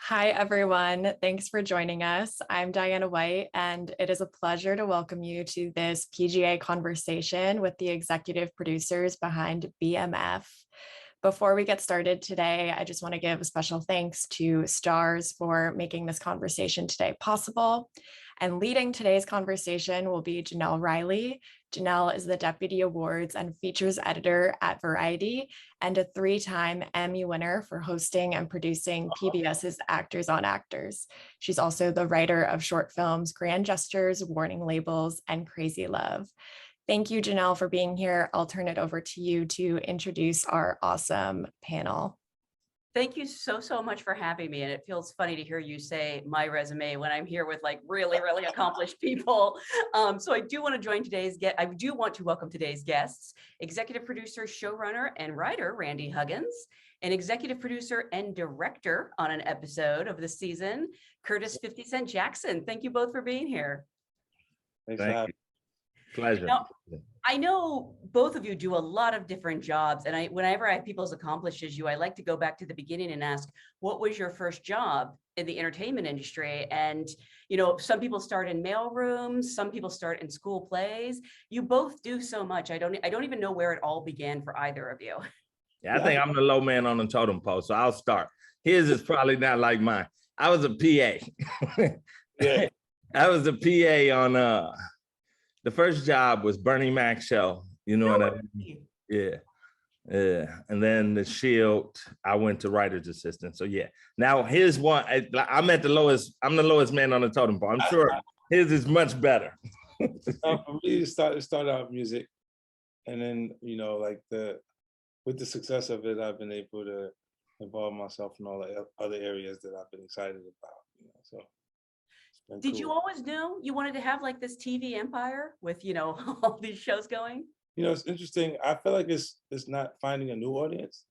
Hi, everyone. Thanks for joining us. I'm Diana White, and it is a pleasure to welcome you to this PGA conversation with the executive producers behind BMF. Before we get started today, I just want to give a special thanks to Starz for making this conversation today possible. And leading today's conversation will be Jenelle Riley. Jenelle is the Deputy Awards and Features Editor at Variety and a 3-time Emmy winner for hosting and producing PBS's Actors on Actors. She's also the writer of short films Grand Gestures, Warning Labels, and Crazy Love. Thank you, Jenelle, for being here. I'll turn it over to you to introduce our awesome panel. Thank you so much for having me. And it feels funny to hear you say my resume when I'm here with like really accomplished people. So I do want to join today's guest. I do want to welcome today's guests, executive producer, showrunner, and writer, Randy Huggins, and executive producer and director on an episode of the season, Curtis 50 Cent Jackson. Thank you both for being here. Thanks for having me. Pleasure. Now, I know both of you do a lot of different jobs, and whenever I have people as accomplished as you, I like to go back to the beginning and ask, what was your first job in the entertainment industry? And you know, some people start in mail rooms, some people start in school plays. You both do so much. I don't even know where it all began for either of you. Yeah, I think I'm the low man on the totem pole, so I'll start. His is probably not like mine. I was a PA. Yeah, I was a PA on the first job was Bernie Mac's show, you know what I mean? Yeah. And then the Shield, I went to writer's assistant. So yeah. Now here's one. I'm the lowest man on the totem pole. I'm sure his is much better. For me, it started out music, and then like with the success of it, I've been able to involve myself in all the other areas that I've been excited about. So. Did you always know you wanted to have like this TV empire with, all these shows going? It's interesting. I feel like it's not finding a new audience.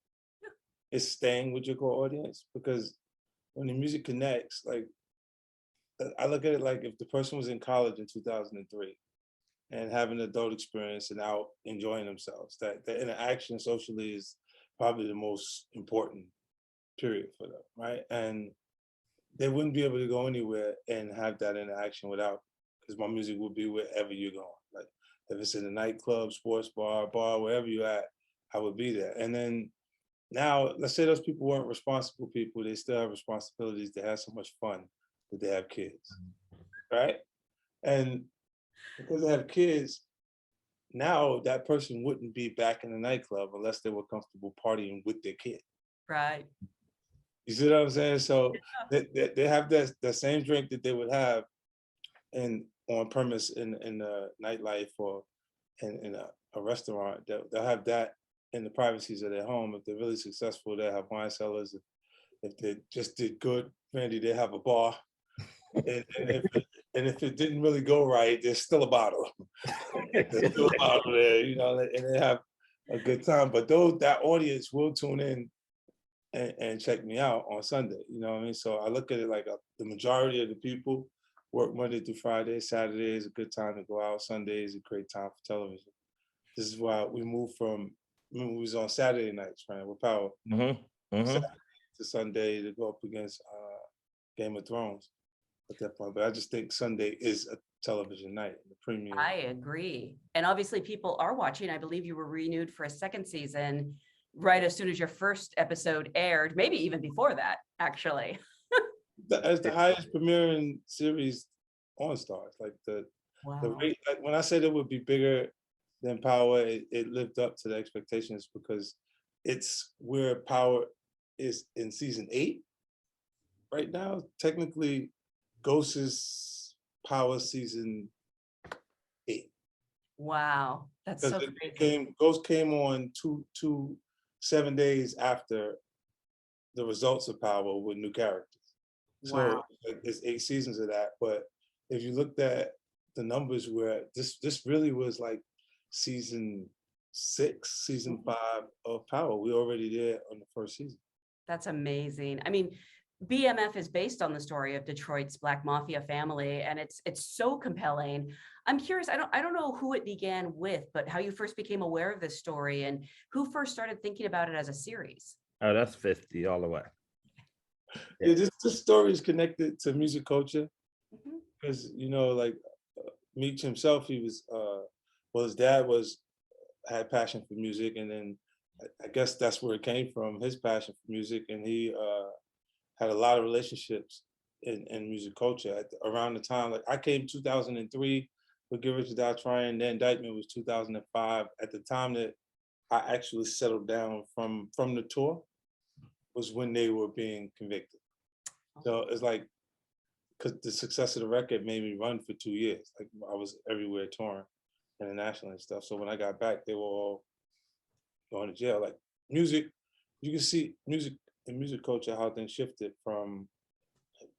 It's staying with your core audience, because when the music connects, like I look at it like if the person was in college in 2003 and having an adult experience and out enjoying themselves, that the interaction socially is probably the most important period for them, right? And they wouldn't be able to go anywhere and have that interaction without, because my music would be wherever you're going. Like if it's in a nightclub, sports bar, wherever you're at, I would be there. And then now, let's say those people weren't responsible people, they still have responsibilities. They have so much fun that they have kids, right? And because they have kids, now that person wouldn't be back in the nightclub unless they were comfortable partying with their kid. Right. You see what I'm saying? So they have that same drink that they would have on premise in the nightlife or in a restaurant. They'll have that in the privacies of their home. If they're really successful, they have wine cellars. If they just did good, Randy, they have a bar. And if it didn't really go right, there's still a bottle. There's still a bottle there, and they have a good time. But that audience will tune in and check me out on Sunday, you know what I mean? So I look at it like the majority of the people work Monday through Friday. Saturday is a good time to go out. Sunday is a great time for television. This is why we moved from, remember we was on Saturday nights, right, with Power, Saturday to Sunday to go up against Game of Thrones at that point. But I just think Sunday is a television night, the premium. I agree. And obviously people are watching. I believe you were renewed for a second season right as soon as your first episode aired, maybe even before that, actually. As the highest premiering series on Starz, like the rate, like when I said it would be bigger than Power, it lived up to the expectations, because it's where Power is in season 8 right now. Technically, Ghost is Power season 8. Wow, that's so crazy. Ghost came on 7 days after the results of Power with new characters. So it's 8 seasons of that. But if you looked at the numbers, where this really was like season 6, season 5 of Power. We already there on the first season. That's amazing. I mean, BMF is based on the story of Detroit's Black Mafia family, and it's so compelling. I'm curious, I don't know who it began with, but how you first became aware of this story and who first started thinking about it as a series. Oh, that's 50 all the way. Yeah, this story is connected to music culture Mhm. because like Meech himself, he was well, his dad had passion for music, and then I guess that's where it came from, his passion for music, and he had a lot of relationships in music culture around the time. Like I came 2003 with Give Rich or Die Trying, the indictment was 2005. At the time that I actually settled down from the tour was when they were being convicted. So it's like, because the success of the record made me run for 2 years. Like I was everywhere touring internationally and stuff. So when I got back, they were all going to jail. Like music, you can see music in music culture, how things shifted from,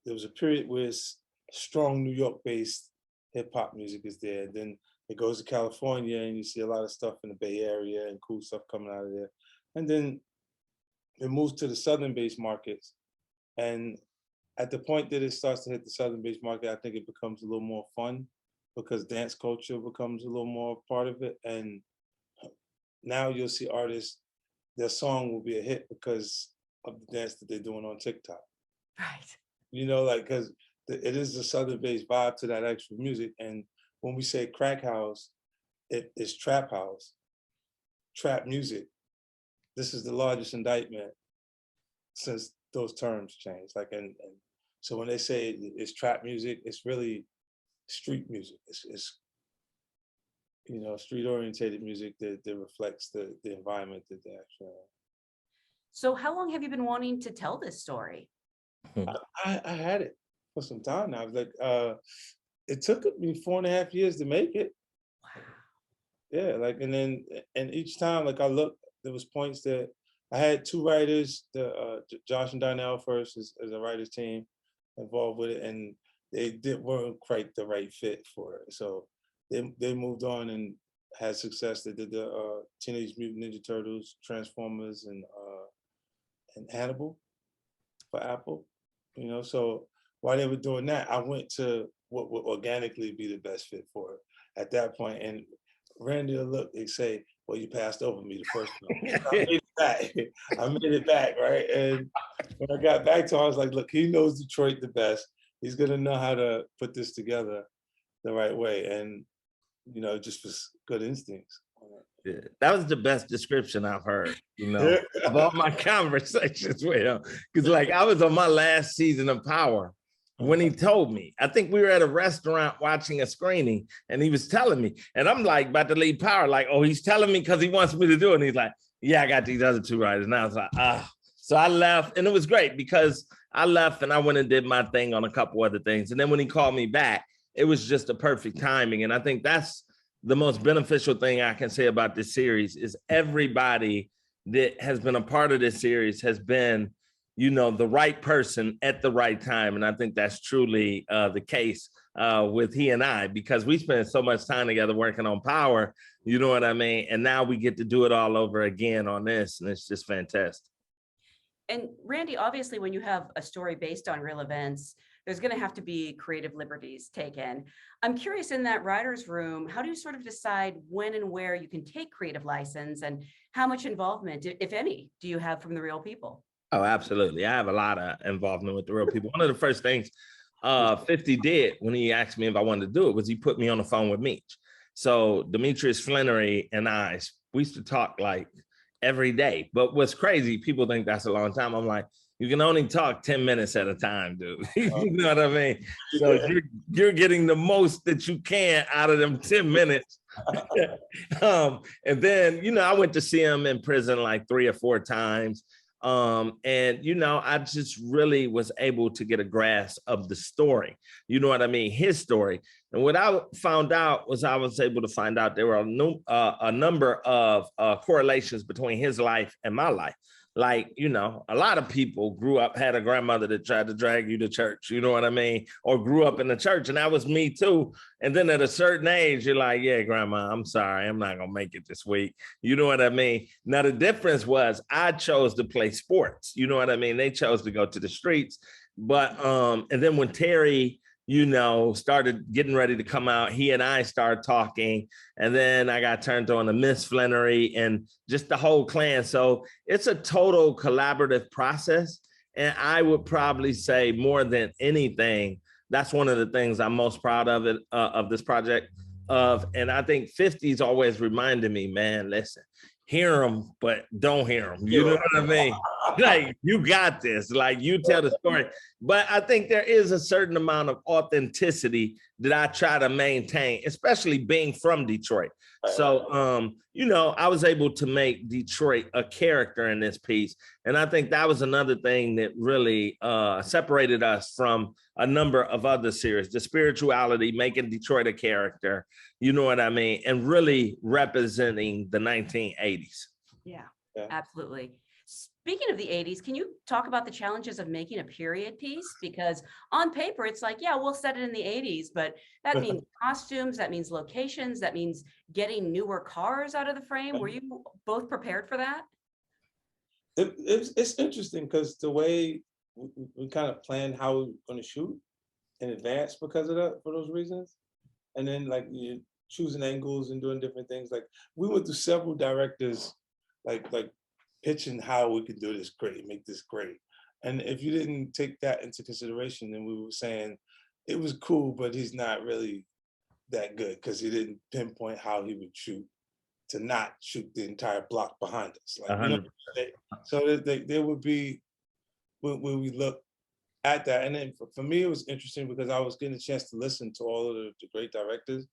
there was a period where it's strong New York-based hip hop music is there. Then it goes to California and you see a lot of stuff in the Bay Area and cool stuff coming out of there. And then it moves to the Southern-based markets. And at the point that it starts to hit the Southern-based market, I think it becomes a little more fun because dance culture becomes a little more part of it. And now you'll see artists, their song will be a hit because of the dance that they're doing on TikTok. Right. Like, because it is a Southern-based vibe to that actual music. And when we say crack house, it is trap house, trap music. This is the largest indictment since those terms changed. Like, and so when they say it's trap music, it's really street music. It's street oriented music that reflects the environment that they actually are. So how long have you been wanting to tell this story? I had it for some time now. I was like, it took me 4.5 years to make it. Wow. Yeah, like, and each time, like I looked, there was points that I had two writers, Josh and Darnell first as a writers team involved with it, and they weren't quite the right fit for it. So they moved on and had success. They did the Teenage Mutant Ninja Turtles, Transformers, and Hannibal for Apple. So while they were doing that, I went to what would organically be the best fit for it at that point. And Randy will look, they say, well, you passed over me the first time. I made it back. I made it back, right? And when I got back to him, I was like, look, he knows Detroit the best. He's gonna know how to put this together the right way. And, just was good instincts. Yeah, that was the best description I've heard, of all my conversations with him. Because like I was on my last season of Power when he told me. I think we were at a restaurant watching a screening and he was telling me, and I'm like about to leave Power, like, oh, he's telling me because he wants me to do it. And he's like, yeah, I got these other two writers. And I was like, ah. So I left, and it was great because I left and I went and did my thing on a couple other things. And then when he called me back, it was just a perfect timing. And I think that's the most beneficial thing I can say about this series is everybody that has been a part of this series has been, the right person at the right time. And I think that's truly the case with he and I, because we spent so much time together working on Power, you know what I mean? And now we get to do it all over again on this, and it's just fantastic. And Randy, obviously, when you have a story based on real events, there's going to have to be creative liberties taken. I'm curious, in that writer's room, how do you sort of decide when and where you can take creative license, and how much involvement, if any, do you have from the real people? Oh, absolutely. I have a lot of involvement with the real people. One of the first things 50 did when he asked me if I wanted to do it was he put me on the phone with Meech. So Demetrius Flannery and we used to talk like every day. But what's crazy, people think that's a long time. I'm like, you can only talk 10 minutes at a time, dude. You know what I mean? So you're getting the most that you can out of them 10 minutes. And then, I went to see him in prison like 3 or 4 times. And, I just really was able to get a grasp of the story. You know what I mean? His story. And what I found out was I was able to find out there were a number of correlations between his life and my life. Like, a lot of people grew up, had a grandmother that tried to drag you to church, you know what I mean? Or grew up in the church, and that was me too. And then at a certain age, you're like, yeah, grandma, I'm sorry, I'm not gonna make it this week. You know what I mean? Now, the difference was I chose to play sports, you know what I mean? They chose to go to the streets. But, and then when Terry, started getting ready to come out, he and I started talking, and then I got turned on to Miss Flannery and just the whole clan. So it's a total collaborative process. And I would probably say more than anything, that's one of the things I'm most proud of of this project and I think 50's always reminded me, man, listen, hear them, but don't hear them. You know what I mean? Like, you got this, like, you tell the story. But I think there is a certain amount of authenticity that I try to maintain, especially being from Detroit. So, you know, I was able to make Detroit a character in this piece. And I think that was another thing that really separated us from a number of other series, the spirituality, making Detroit a character, you know what I mean? And really representing the 1980s. Yeah, absolutely. Speaking of the 80s, can you talk about the challenges of making a period piece? Because on paper, it's like, yeah, we'll set it in the 80s, but that means costumes, that means locations, that means getting newer cars out of the frame. Were you both prepared for that? It's interesting because the way we kind of planned how we were going to shoot in advance because of that, for those reasons. And then like you choosing angles and doing different things. Like we went through several directors, like pitching how we could do this great, make this great. And if you didn't take that into consideration, then we were saying it was cool, but he's not really that good because he didn't pinpoint how he would shoot to not shoot the entire block behind us. Like, you know, so there would be when we look at that. And then for me, it was interesting because I was getting a chance to listen to all of the great directors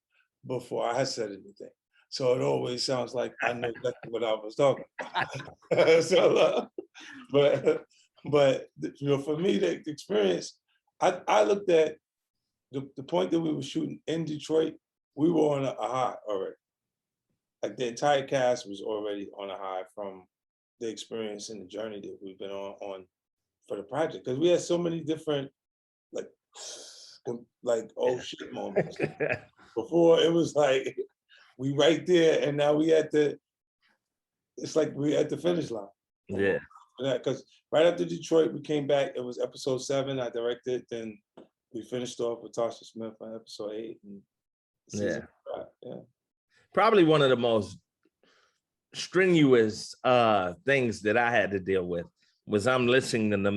before I had said anything. So it always sounds like I know exactly what I was talking about. So, but you know, for me, the experience, I looked at the point that we were shooting in Detroit, we were on a high already. Like the entire cast was already on a high from the experience and the journey that we've been on for the project. Because we had so many different like oh shit moments. Before it was like we right there, and now we it's like we at the finish line. Yeah. Because right after Detroit, we came back. It was episode 7. I directed. Then we finished off with Tasha Smith on episode 8. And yeah. Yeah. Probably one of the most strenuous things that I had to deal with was I'm listening to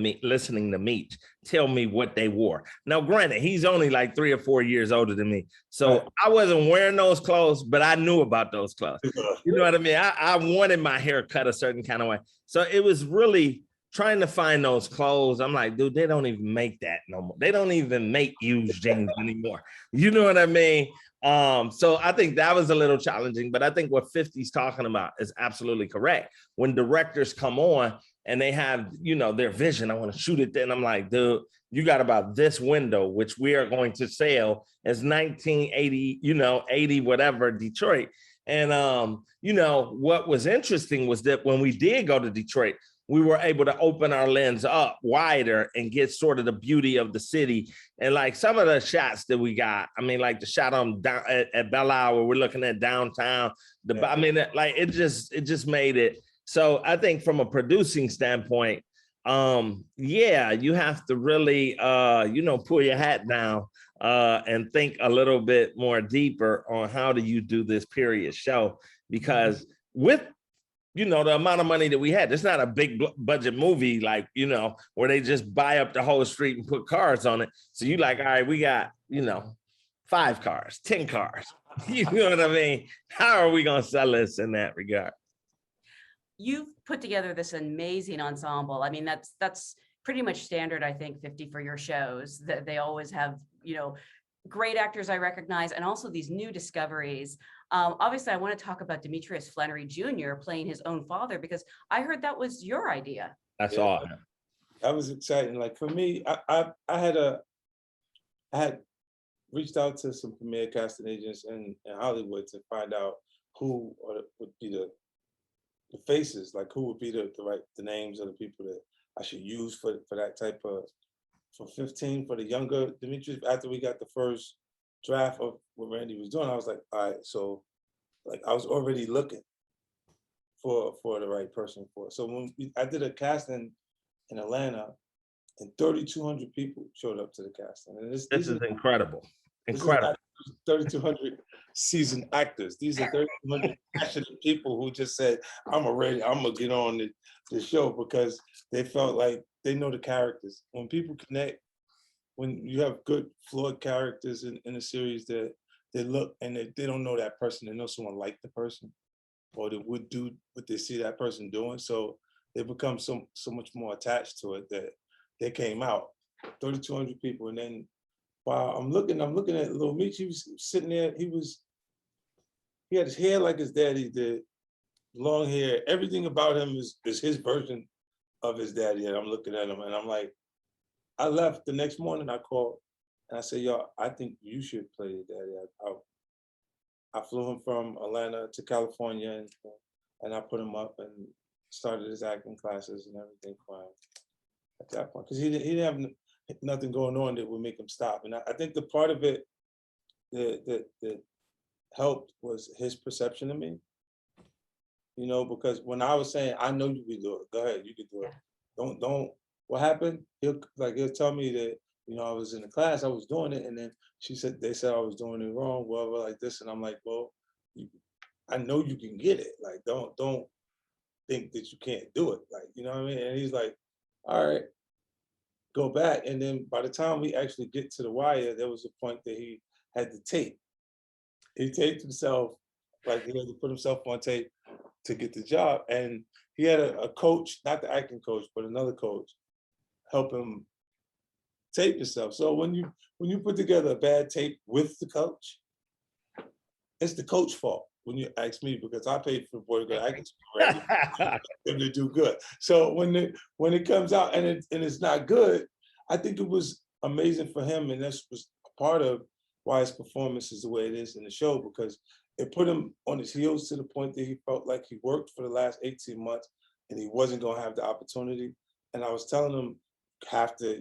Meech tell me what they wore. Now, granted, he's only like 3 or 4 years older than me. So I wasn't wearing those clothes, but I knew about those clothes. You know what I mean? I wanted my hair cut a certain kind of way. So it was really trying to find those clothes. I'm like, dude, they don't even make that no more. They don't even make used jeans anymore. You know what I mean? So I think that was a little challenging, but I think what 50's talking about is absolutely correct. When directors come on and they have, you know, their vision, I want to shoot it then. I'm like, dude, you got about this window, which we are going to sell as 1980, you know, 80, whatever, Detroit. And, you know, what was interesting was that when we did go to Detroit, we were able to open our lens up wider and get sort of the beauty of the city. And like some of the shots that we got, I mean, like the shot on down at Belle Isle where we're looking at downtown, I mean, like it just made it. So I think from a producing standpoint, yeah, you have to really, you know, pull your hat down and think a little bit more deeper on how do you do this period show, because with, you know, the amount of money that we had, it's not a big budget movie, like, you know, where they just buy up the whole street and put cars on it. So you like, all right, we got, you know, 5 cars, 10 cars. You know what I mean? How are we going to sell this in that regard? You've put together this amazing ensemble. I mean, that's pretty much standard, I think, 50 for your shows. That they always have, you know, great actors I recognize, and also these new discoveries. Obviously, I want to talk about Demetrius Flannery Jr. playing his own father, because I heard that was your idea. That's all. That was exciting. Like for me, I had reached out to some premiere casting agents in Hollywood to find out who would be the faces, like who would be the names of the people that I should use for that type of, for 15, for the younger Demetrius. After we got the first draft of what Randy was doing, I was like, all right, so like I was already looking for the right person for it. So when I did a casting in Atlanta, and 3,200 people showed up to the casting. And this is incredible. Incredible. 3,200 seasoned actors. These are 3,200 passionate people who just said, I'm gonna get on the show because they felt like they know the characters. When people connect, when you have good flawed characters in a series that they look and they don't know that person, they know someone like the person, or they would do what they see that person doing. So they become so much more attached to it that they came out, 3,200 people. And then while I'm looking at Lil Meech, he was sitting there, he had his hair like his daddy did, long hair. Everything about him is his version of his daddy. And I'm looking at him and I'm like, I left the next morning, I called and I said, yo, I think you should play your daddy. I flew him from Atlanta to California and I put him up and started his acting classes and everything for him at that point. Because he didn't have nothing going on that would make him stop. And I think the part of it that helped was his perception of me. You know, because when I was saying, I know you can do it, go ahead, you can do it. Don't, what happened? He'll tell me that, you know, I was in the class, I was doing it, and then they said I was doing it wrong, whatever, like this, and I'm like, well, I know you can get it. Like, don't think that you can't do it. Like, you know what I mean? And he's like, all right, go back. And then by the time we actually get to the wire, there was a point that he had to tape. He taped himself, like he had to put himself on tape to get the job. And he had a coach, not the acting coach, but another coach, help him tape himself. So when you put together a bad tape with the coach, it's the coach's fault. When you ask me, because I paid for the boy to go acting school, right? Them to do good. So when it comes out and it's not good, I think it was amazing for him, and that's was a part of why his performance is the way it is in the show, because it put him on his heels to the point that he felt like he worked for the last 18 months and he wasn't going to have the opportunity. And I was telling him,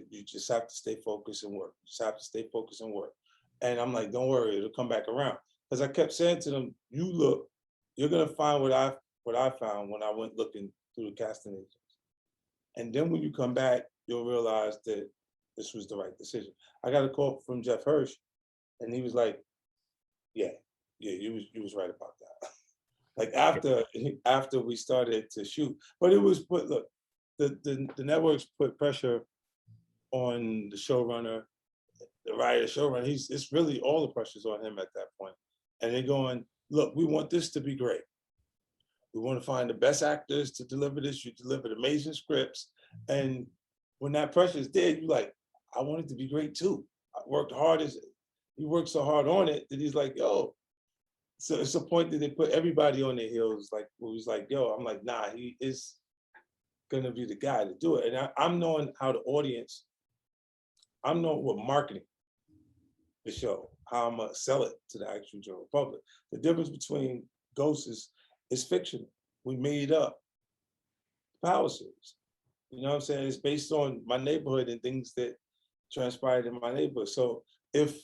you just have to stay focused and work. You just have to stay focused and work. And I'm like, don't worry, it'll come back around. Because I kept saying to them, you're gonna find what I found when I went looking through the casting agents. And then when you come back, you'll realize that this was the right decision. I got a call from Jeff Hirsch, and he was like, yeah, you was right about that. Like after we started to shoot, but it was look, the networks put pressure on the showrunner, the writer, showrunner. It's really all the pressure's on him at that point. And they're going, look, we want this to be great. We want to find the best actors to deliver this. You delivered amazing scripts. And when that pressure is there, you're like, I want it to be great too. I worked hard he worked so hard on it that he's like, yo. So it's a point that they put everybody on their heels. Like, where he's like, yo, I'm like, nah, he is gonna be the guy to do it. And I'm knowing how the audience, I'm knowing what marketing the show, how I'm gonna sell it to the actual general public. The difference between Ghosts is fictional. We made up Power series. You know what I'm saying? It's based on my neighborhood and things that transpired in my neighborhood. So if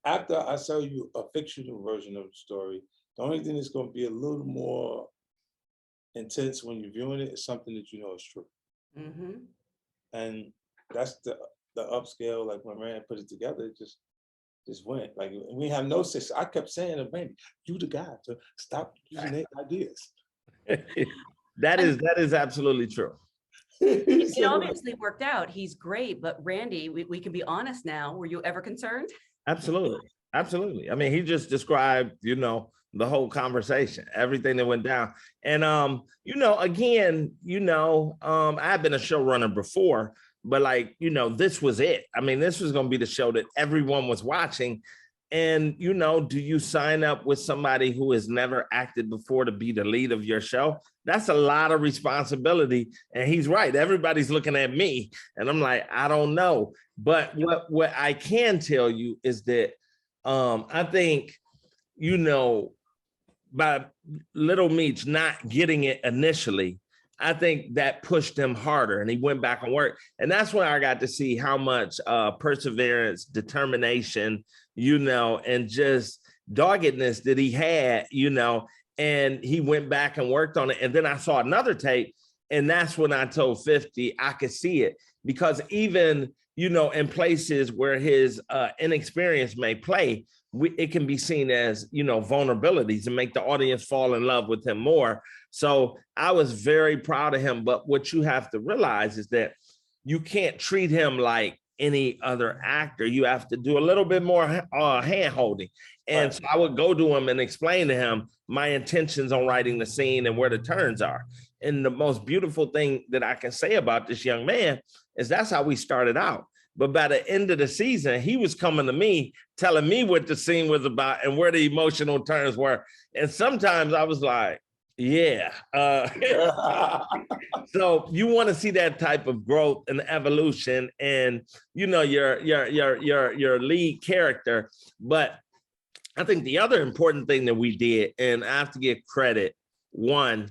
after I sell you a fictional version of the story, the only thing that's gonna be a little more intense when you're viewing it is something that you know is true. Mm-hmm. And that's the upscale, like when Rand put it together, it just went. Like, we have no success. I kept saying to Randy, you the guy to stop using their ideas. That is absolutely true. It obviously worked out. He's great, but Randy, we can be honest now. Were you ever concerned? Absolutely. Absolutely. I mean, he just described, you know, the whole conversation, everything that went down. And, you know, again, you know, I've been a showrunner before, but like, you know, this was it. I mean, this was going to be the show that everyone was watching. And, you know, do you sign up with somebody who has never acted before to be the lead of your show? That's a lot of responsibility. And he's right. Everybody's looking at me. And I'm like, I don't know. But what I can tell you is that I think, you know, by Little Meech not getting it initially, I think that pushed him harder and he went back and worked. And that's when I got to see how much perseverance, determination, you know, and just doggedness that he had, you know, and he went back and worked on it. And then I saw another tape And that's when I told 50, I could see it, because even, you know, in places where his inexperience may play, it can be seen as, you know, vulnerabilities and make the audience fall in love with him more. So I was very proud of him. But what you have to realize is that you can't treat him like any other actor. You have to do a little bit more hand holding. And so I would go to him and explain to him my intentions on writing the scene and where the turns are. And the most beautiful thing that I can say about this young man is that's how we started out. But by the end of the season, he was coming to me, telling me what the scene was about and where the emotional turns were. And sometimes I was like, yeah. So you want to see that type of growth and evolution, and you know, your lead character. But I think the other important thing that we did, and I have to give credit, one,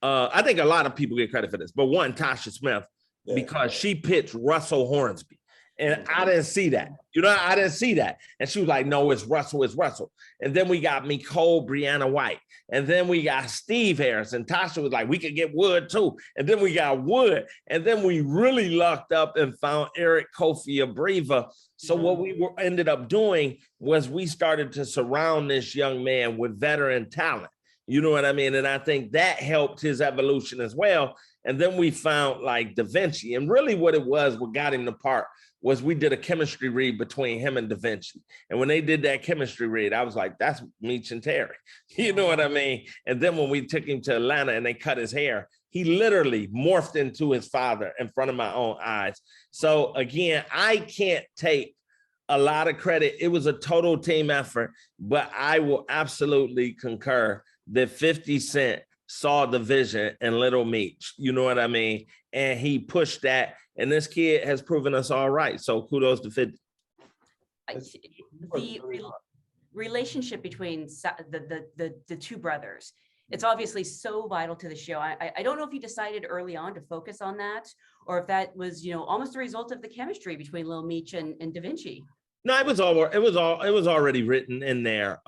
I think a lot of people get credit for this, but one, Tasha Smith, because she pitched Russell Hornsby. And I didn't see that. You know, I didn't see that. And she was like, no, it's Russell, it's Russell. And then we got Nicole Brianna White. And then we got Steve Harris. And Tasha was like, we could get Wood too. And then we got Wood. And then we really lucked up and found Eric Kofi Abreva. So what we ended up doing was we started to surround this young man with veteran talent. You know what I mean? And I think that helped his evolution as well. And then we found like Da Vinci. And really what it was, what got him the part, was we did a chemistry read between him and Da Vinci. And when they did that chemistry read, I was like, that's Meech and Terry. You know what I mean? And then when we took him to Atlanta and they cut his hair, he literally morphed into his father in front of my own eyes. So again, I can't take a lot of credit. It was a total team effort, but I will absolutely concur that 50 Cent saw the vision in Little Meech. You know what I mean? And he pushed that. And this kid has proven us all right. So kudos to 50. The relationship between the two brothers, it's obviously so vital to the show. I don't know if you decided early on to focus on that, or if that was, you know, almost a result of the chemistry between Lil Meech and Da Vinci. No, it was already written in there.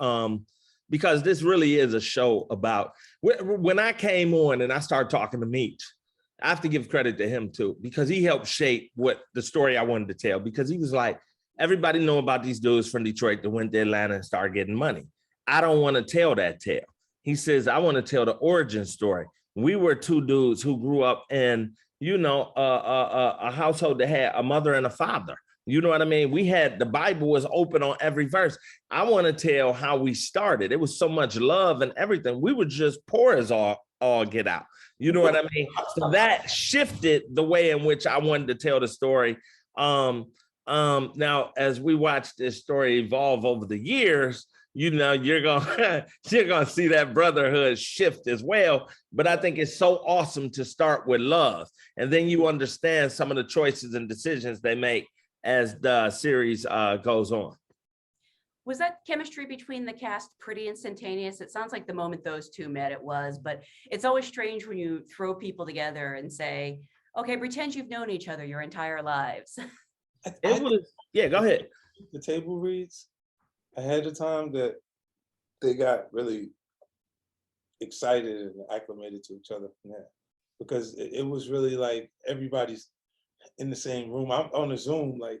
Because this really is a show about, when I came on and I started talking to Meech, I have to give credit to him too, because he helped shape what the story I wanted to tell. Because he was like, everybody know about these dudes from Detroit that went to Atlanta and started getting money. I don't want to tell that tale. He says, I want to tell the origin story. We were two dudes who grew up in, you know, a household that had a mother and a father. You know what I mean? We had, the Bible was open on every verse. I want to tell how we started. It was so much love and everything. We were just poor as all get out. You know what I mean? So that shifted the way in which I wanted to tell the story. Now, as we watch this story evolve over the years, you know, you're gonna see that brotherhood shift as well. But I think it's so awesome to start with love, and then you understand some of the choices and decisions they make as the series goes on. Was that chemistry between the cast pretty instantaneous? It sounds like the moment those two met, it was, but it's always strange when you throw people together and say, okay, pretend you've known each other your entire lives. It was, yeah, go ahead. The table reads ahead of time that they got really excited and acclimated to each other from there, because it was really like everybody's in the same room. I'm on a Zoom, like,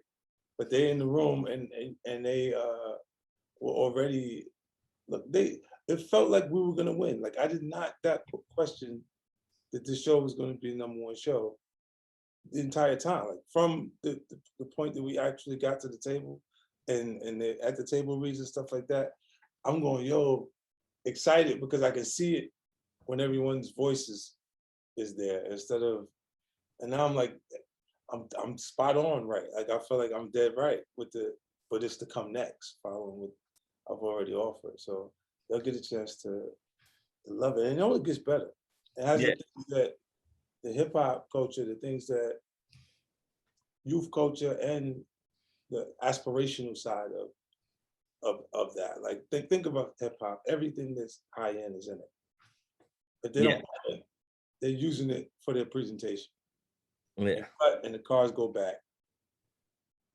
but they're in the room and they were already, look, it felt like we were gonna win. Like, I did not question that this show was gonna be the #1 show the entire time. Like, from the point that we actually got to the table and at the table reads and stuff like that, I'm going, yo, excited, because I can see it when everyone's voices is there instead of, and now I'm like, I'm spot on, right? Like, I feel like I'm dead right with for this to come next, following what I've already offered. So they'll get a chance to love it. And it only gets better. It has the things that the hip hop culture, the things that youth culture and the aspirational side of that. Like, think about hip hop, everything that's high end is in it. But they don't, they're using it for their presentation. Yeah. And the cars go back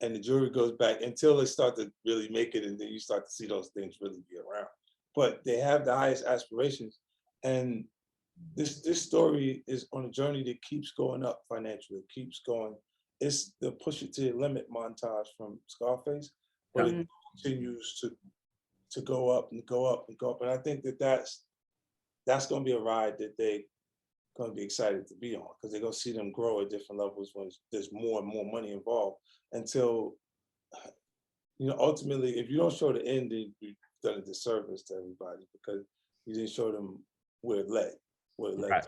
and the jewelry goes back until they start to really make it, and then you start to see those things really be around. But they have the highest aspirations, and this story is on a journey that keeps going up financially, keeps going. It's the push it to your limit montage from Scarface, but it continues to go up and go up and go up. And I think that's going to be a ride that they're going to be excited to be on, because they're going to see them grow at different levels when there's more and more money involved. Until, ultimately, if you don't show the end, then you've done a disservice to everybody, because you didn't show them where it led. Right.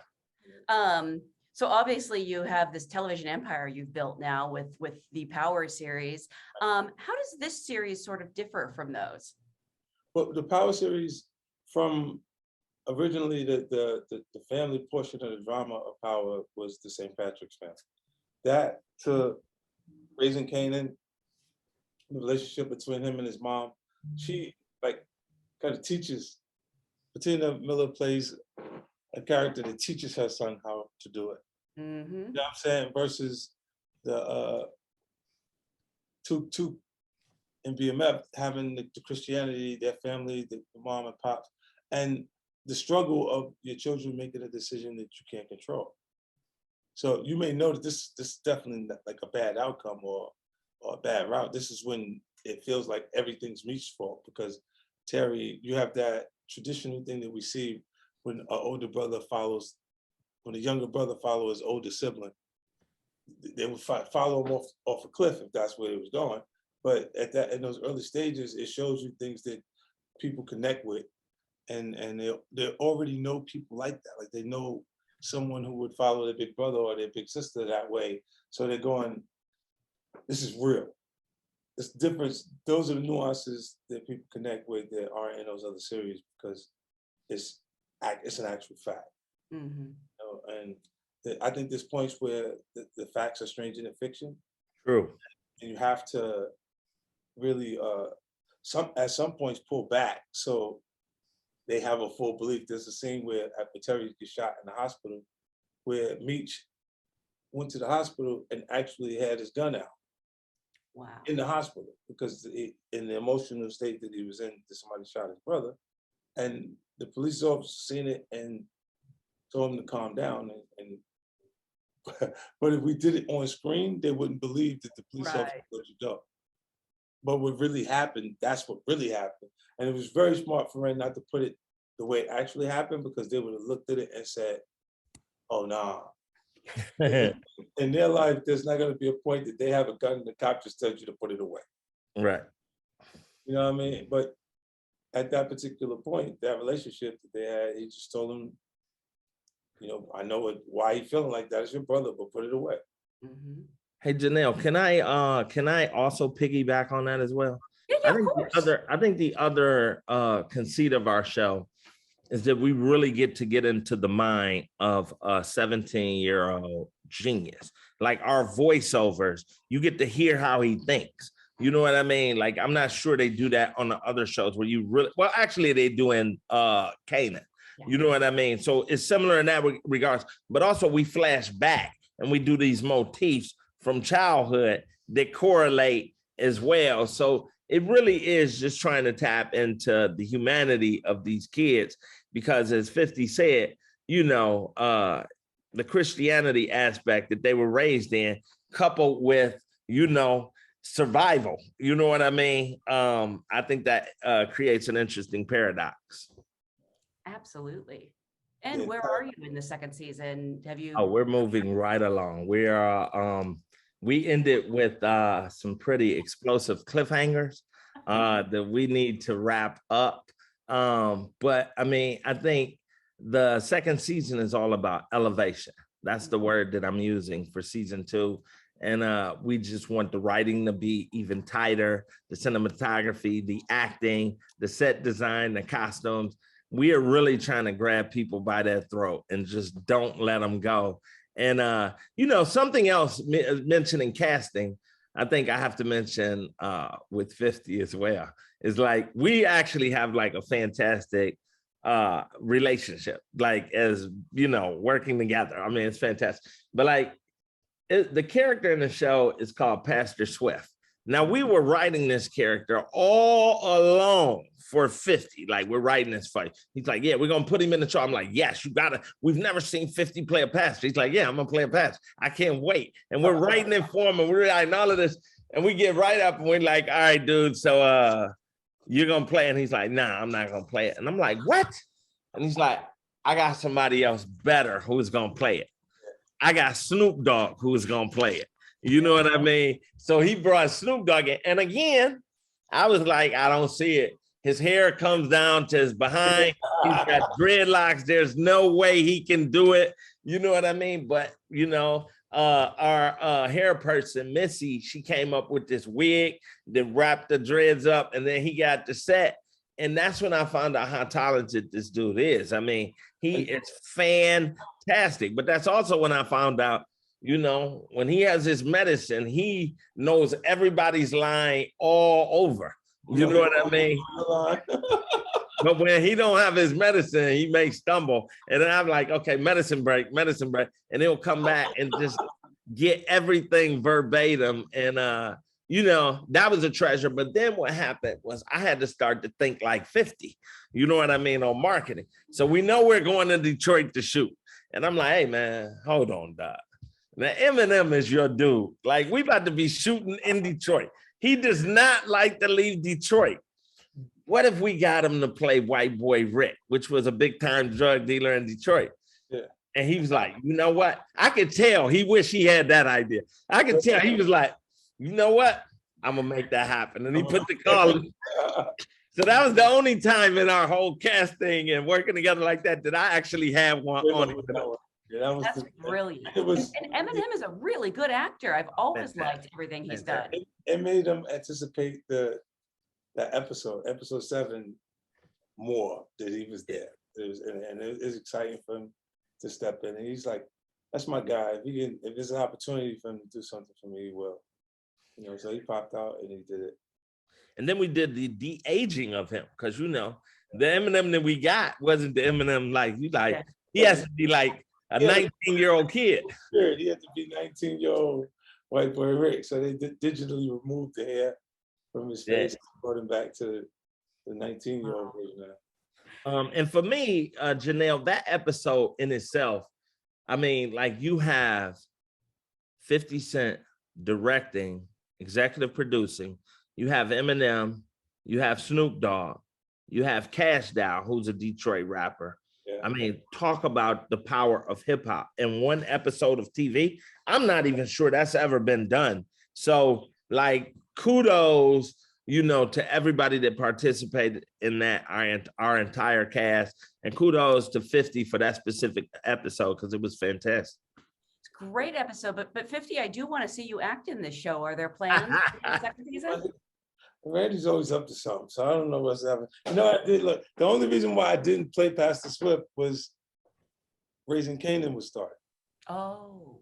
So obviously you have this television empire you've built now with the Power series. How does this series sort of differ from those? Well, the Power series, from originally the family portion of the drama of Power was the St. Patrick's family. That to Raising Kanan, the relationship between him and his mom, she kind of teaches. Bettina Miller plays a character that teaches her son how to do it. Mm-hmm. You know what I'm saying? Versus the two in BMF having the Christianity, their family, the mom and pops, and the struggle of your children making a decision that you can't control. So you may know that this is definitely like a bad outcome or a bad route. This is when it feels like everything's Meech's fault, because Terry, you have that traditional thing that we see when an older brother follows, when a younger brother follows his older sibling. They would follow him off a cliff if that's where it was going. But in those early stages, it shows you things that people connect with, and they already know people like that. Like they know someone who would follow their big brother or their big sister that way. So they're going, this is real. It's different. Those are the nuances that people connect with that aren't in those other series, because it's an actual fact. Mm-hmm. And I think there's points where the facts are stranger than fiction. True. And you have to really at some points pull back so they have a full belief. There's a scene where after Terry gets shot in the hospital, where Meech went to the hospital and actually had his gun out. Wow. In the hospital, because in the emotional state that he was in, that somebody shot his brother, and the police officer seen it and told him to calm down. But if we did it on screen, they wouldn't believe that the police officer let you go. But what really happened, that's what really happened. And it was very smart for Ren not to put it the way it actually happened, because they would have looked at it and said, oh, nah. In their life, there's not going to be a point that they have a gun and the cop just tells you to put it away. Right. You know what I mean? But at that particular point, that relationship that they had, he just told him, I know why he feeling like that. It's your brother, but put it away. Mm-hmm. Hey, Jenelle, can I also piggyback on that as well? Yeah, I think the other conceit of our show is that we really get into the mind of a 17-year-old genius. Like our voiceovers, you get to hear how he thinks. You know what I mean? Like, I'm not sure they do that on the other shows where you really, well, actually they do in Kanan. You know what I mean? So it's similar in that regards, but also we flash back and we do these motifs from childhood that correlate as well. So it really is just trying to tap into the humanity of these kids, because as 50 said, the Christianity aspect that they were raised in, coupled with, survival, you know what I mean? I think that creates an interesting paradox. Absolutely. And where are you in the second season? Have you? Oh, we're moving right along. We are, we ended with some pretty explosive cliffhangers that we need to wrap up. But I mean, I think the second season is all about elevation. That's the word that I'm using for season 2. And we just want the writing to be even tighter, the cinematography, the acting, the set design, the costumes. We are really trying to grab people by their throat and just don't let them go. And, something else mentioning casting, I think I have to mention with 50 as well, is like, we actually have like a fantastic relationship, like as, working together. I mean, it's fantastic. But like, the character in the show is called Pastor Swift. Now we were writing this character all alone for 50. Like, we're writing this fight. He's like, yeah, we're gonna put him in the show. I'm like, yes, you gotta. We've never seen 50 play a pastor. He's like, yeah, I'm gonna play a pastor. I can't wait. And we're writing it for him, and we're writing all of this, and we get right up and we're like, all right, dude, so you're gonna play. And he's like, nah, I'm not gonna play it. And I'm like, what? And he's like, I got somebody else better who's gonna play it. I got Snoop Dogg who's gonna play it. You know what I mean? So he brought Snoop Dogg in. And again, I was like, I don't see it. His hair comes down to his behind. He's got dreadlocks. There's no way he can do it. You know what I mean? But, you know, our hair person, Missy, she came up with this wig, then wrapped the dreads up, and then he got the set. And that's when I found out how talented this dude is. I mean, he is fantastic. But that's also when I found out, you know, when he has his medicine, he knows everybody's line all over. You know what I mean? But when he don't have his medicine, he may stumble. And then I'm like, okay, medicine break. And he'll come back and just get everything verbatim. And, you know, that was a treasure. But then what happened was I had to start to think like 50, you know what I mean, on marketing. So we know we're going to Detroit to shoot. And I'm like, hey, man, hold on, Doc. Now, Eminem is your dude. Like, we about to be shooting in Detroit. He does not like to leave Detroit. What if we got him to play White Boy Rick, which was a big time drug dealer in Detroit? Yeah. And he was like, you know what? I could tell he wished he had that idea. I could tell he was like, you know what? I'm gonna make that happen. And he put the call in. So that was the only time in our whole casting and working together like that that I actually have one on it. Yeah, that's brilliant. And Eminem is a really good actor. I've always liked everything he's done. It made them anticipate the episode 7 more that he was there. It was exciting for him to step in. And he's like, that's my guy. If there's an opportunity for him to do something for me, he will. You know, so he popped out and he did it. And then we did the de-aging of him, because you know, the Eminem that we got wasn't the Eminem like you like. Yeah. He has to be like a 19-year-old kid. Sure, he had to be 19-year-old White Boy Rick. So they digitally removed the hair from his face and brought him back to the 19-year-old version. And for me, Jenelle, that episode in itself, I mean, like, you have 50 Cent directing, executive producing, you have Eminem, you have Snoop Dogg, you have Cash Doll, who's a Detroit rapper. Yeah. I mean, talk about the power of hip hop in one episode of TV. I'm not even sure that's ever been done. So, like, kudos, you know, to everybody that participated in that, our entire cast, and kudos to 50 for that specific episode, because it was fantastic. It's a great episode, but 50, I do want to see you act in this show. Are there plans for the second season? Randy's always up to something, so I don't know what's happening. You know, I did look. The only reason why I didn't play Pastor Swift was Raising Canaan was starting. Oh.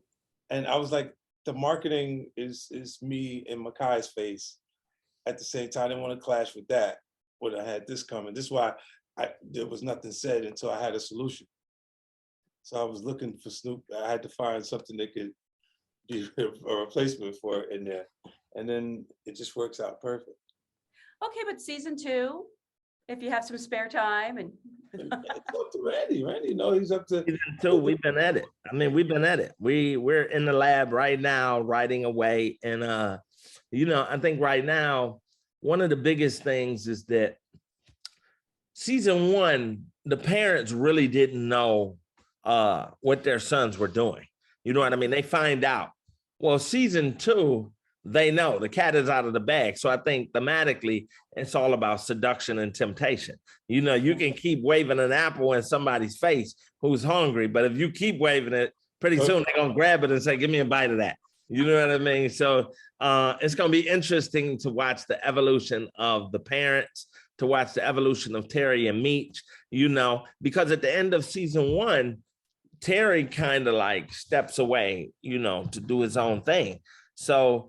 And I was like, the marketing is me in Makai's face. At the same time, I didn't want to clash with that when I had this coming. This is why there was nothing said until I had a solution. So I was looking for Snoop. I had to find something that could be a replacement for it in there. And then it just works out perfect. Okay, but season 2, if you have some spare time and it's up to Randy. Randy, no, he's up to season 2. We've been at it. I mean, we've been at it. We're in the lab right now, writing away. And you know, I think right now, one of the biggest things is that season 1, the parents really didn't know what their sons were doing. You know what I mean? They find out. Well, season 2, they know the cat is out of the bag. So I think thematically, it's all about seduction and temptation. You know, you can keep waving an apple in somebody's face who's hungry, but if you keep waving it, pretty soon they're gonna grab it and say, give me a bite of that. You know what I mean? So it's gonna be interesting to watch the evolution of the parents, to watch the evolution of Terry and Meech, you know, because at the end of season 1, Terry kind of like steps away, you know, to do his own thing. So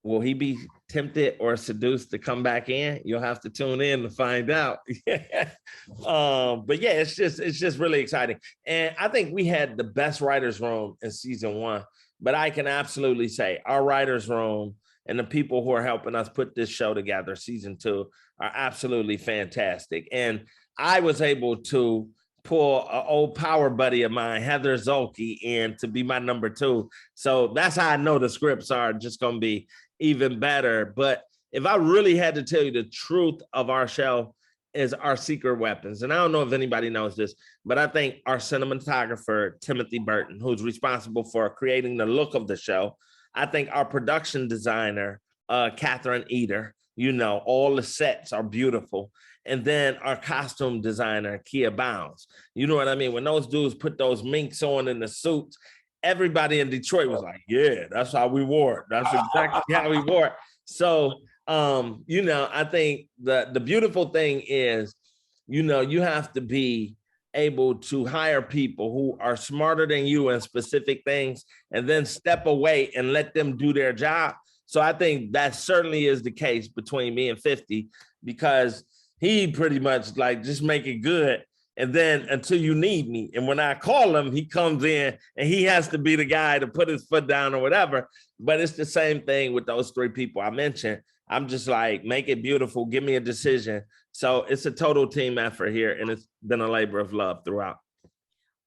will he be tempted or seduced to come back in? You'll have to tune in to find out. But yeah, it's just really exciting. And I think we had the best writer's room in season 1, but I can absolutely say our writer's room and the people who are helping us put this show together, season 2, are absolutely fantastic. And I was able to pull an old power buddy of mine, Heather Zolke, in to be my number 2. So that's how I know the scripts are just going to be even better. But if I really had to tell you the truth of our show, is our secret weapons. And I don't know if anybody knows this, but I think our cinematographer, Timothy Burton, who's responsible for creating the look of the show, I think our production designer, Catherine Eder, you know, all the sets are beautiful. And then our costume designer, Kia Bounds. You know what I mean? When those dudes put those minks on in the suits, everybody in Detroit was like, yeah, that's how we wore it. That's exactly how we wore it. So, you know, I think the beautiful thing is, you know, you have to be able to hire people who are smarter than you in specific things and then step away and let them do their job. So I think that certainly is the case between me and 50, because he pretty much like just make it good. And then until you need me. And when I call him, he comes in and he has to be the guy to put his foot down or whatever. But it's the same thing with those 3 people I mentioned. I'm just like, make it beautiful, give me a decision. So it's a total team effort here, and it's been a labor of love throughout.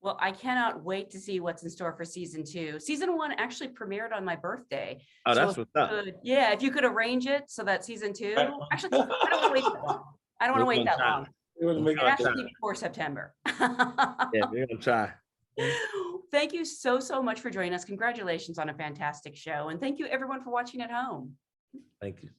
Well, I cannot wait to see what's in store for season 2. Season 1 actually premiered on my birthday. Oh, that's what's up. Yeah, if you could arrange it so that season 2, actually, I don't want to wait that long. I don't want to wait that long. It has to be before September. Yeah, we're gonna try. Thank you so much for joining us. Congratulations on a fantastic show. And thank you everyone for watching at home. Thank you.